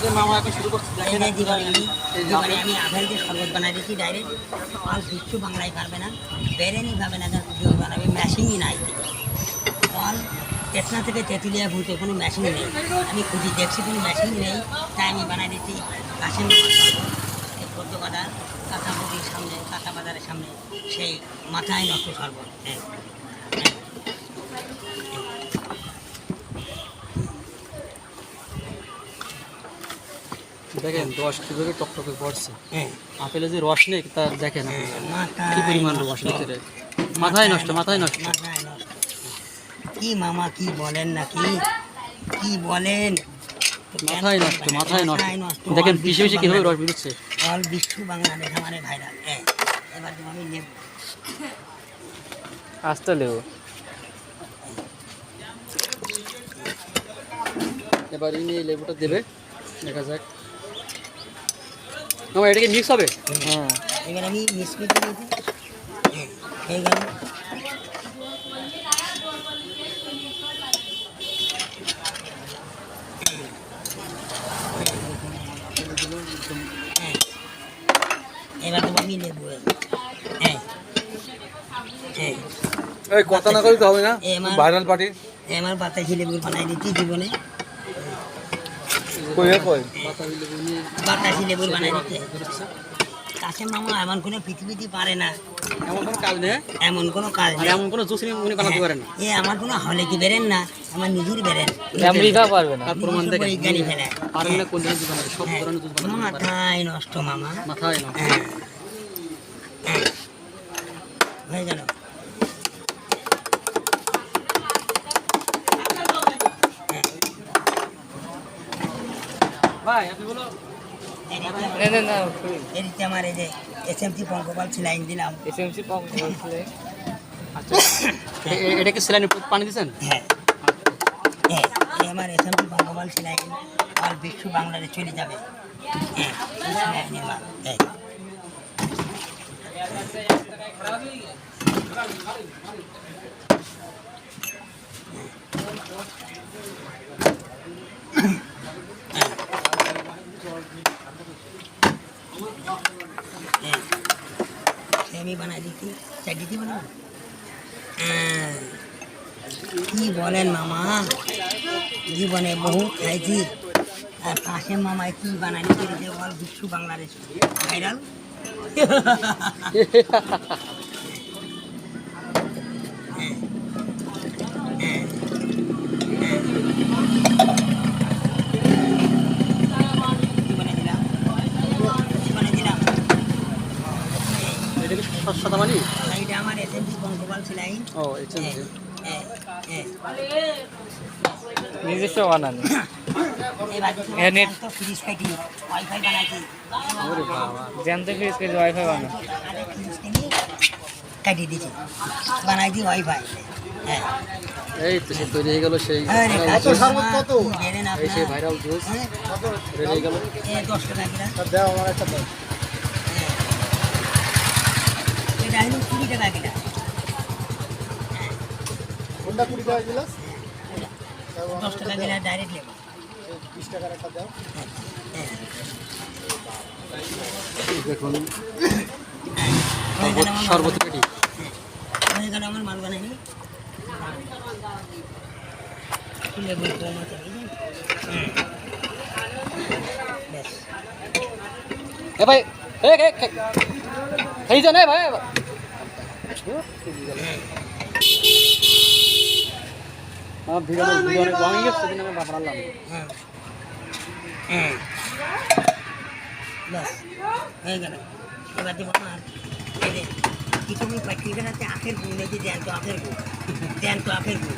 আমাদের মামা এখন শুরু করছে দেখেন আমি আপেল দিয়ে শরবত বানাই দিচ্ছি ডাইরেক্ট ফল কিচ্ছু বাংলায় পারবে না বেরেনি পাবে না কেউ বানাবে মেশিনই নাই ফল পেটনা থেকে তেঁতুলিয়া ভূতে কোনো মেশিন নেই আমি খুঁজি দেখছি কোনো মেশিন নেই তাই আমি বানাই দিচ্ছি কাশেম এই পদ্ম বাজার কাঁচাপুরির সামনে কাঁচা বাজারের সামনে সেই মাথায় নষ্ট শরবত হ্যাঁ দেখেন রস কীভাবে টকটকে পড়ছে আপেলে যে রস নেই তা দেখেন কি পরিমাণ রস ভিতরে মাথায় নষ্ট কি মামা কি বলেন নাকি কি বলেন মাথায় নষ্ট দেখেন পিষে পিষে কীভাবে রস বেরোচ্ছে অল বিশ্ব বাংলাদেশ মানে ভাইরাল এবার আমি নেব আসতে লেও এবার ইনি এই লেবুটা দেবে দেখা যাক এটা কি মিক্স হবে হ্যাঁ এবার আমি মিক্স করে দিয়েছি হয়ে গেল এবার তো আমি নেবো এই কথা না করলে তো হবে না ভাইরাল পার্টি আমার বাতাসি লেবু বানাই দিচ্ছি জীবনে বাতাসি লেবু বানাই দিচ্ছে কাছে মামা এমন কোনো পৃথিবীতে পারে না এমন কোনো কাজ নেই এমন কোনো জুস উনি বানাতে পারেন আমার কোনো হলে কি বেরেন না আমার নিজের বেরেন আমেরিকা পারবে না প্রমাণ দেখেন বৈজ্ঞানিক ফেলে পারেন না কোন ধরনের জুস বানাতে সব ধরনের জুস বানাতে মাথায় নষ্ট মামা মাথায় নষ্ট হয়ে গেল ভাই আপনি বলো এদিকে আমার এই যে এসএমসি পঙ্কপাল সিলাইন দিলাম এসএমসি পঙ্কপাল সিলাইন আচ্ছা এটা কি সিলাইন পানি দিয়েছেন হ্যাঁ আমার এসএমসি পঙ্কপাল সিলাইন আর বিশ্ব বাংলাদেশ চলে যাবে সিলাইনের মাল আমি বানাই দিচ্ছি চাইটি বানাবো কি বলেন মামা জীবনে বহু খাইছি আর কাশেম মামায় কি বানাই দিচ্ছে বল বিশ্ব বাংলাদেশ ভাইরাল সাদামানি এটা আমার এসএমসি পঙ্কপাল সিলাইন ও এসএমসি নিজস্ব বানানো নেট তো ফ্রিজ কাটি ওয়াইফাই বানাইছি ওরে বাবা জানতে ফ্রিজ করে ওয়াইফাই বানানো কাটি দিয়েছি বানাইছি ওয়াইফাই এই তো সে তৈরি হয়ে গেল সেই এই সেই ভাইরাল জুস রেডি হয়ে গেল 10 টাকা কিনা দাও আমার একটা দাও এটা হলো 20 টাকা কিনা কোনটা 20 টাকা গ্লাস 10 টাকা কিনা ডাইরেক্ট নেব 20 টাকার একটা দাও দেখুন শরবত রেডি হয়ে গেল আমার মাল বানাইনি লেবু কম আছে এ ভাই খাই জানে ভাই ভিডিও অনেক লং হয়ে গেছে সেদিন আমি বানালাম বাস হয়ে গেল এবার দেবো আর কিছু আমি প্র্যাকটিক্যাল আছে আখের গুণ নেই জ্যান্ত আখের গুণ